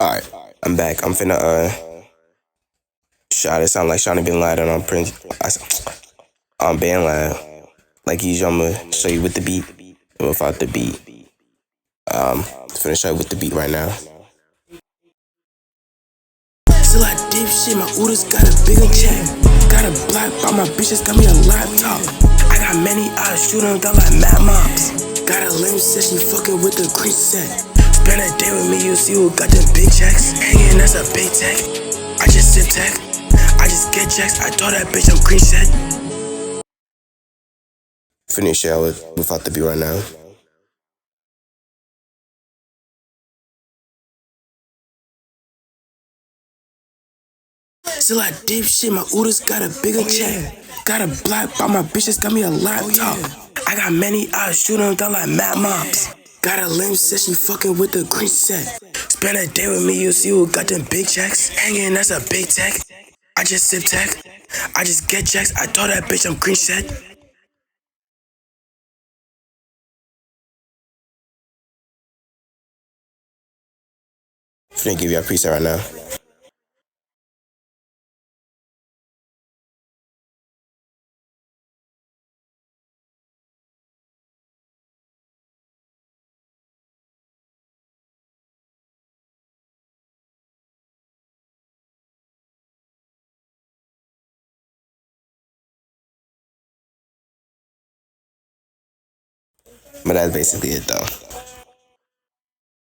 Alright, I'm back. I'm finna shot it sound like Shawny Binladen on bandlab. Like usual, I'm gonna show you with the beat and without the beat. Finna show you with the beat right now. Still I deep shit, my oodles got a bigger check. Got a block by my bitches, got me a laptop. I got many eyes, shoot them down like mad mobs. Got a limb said she fucking with the green set. Spend a day with me, you see who got them big checks. Hanging, that's a big tech. I just sip tech. I just get checks. I told that bitch I'm green set. Finish out without the beat right now. Still I deep shit, my oodles got a bigger check. Got a block by my bitches, got me a laptop. I got many eyes, shoot them down like mad mobs. Got a limb said she fucking with the green set. Spend a day with me, you see who got them big checks. Hanging, that's a big tech. I just sip tech. I just get checks. I told that bitch I'm green set. Finna give you a preset right now. But that's basically it though.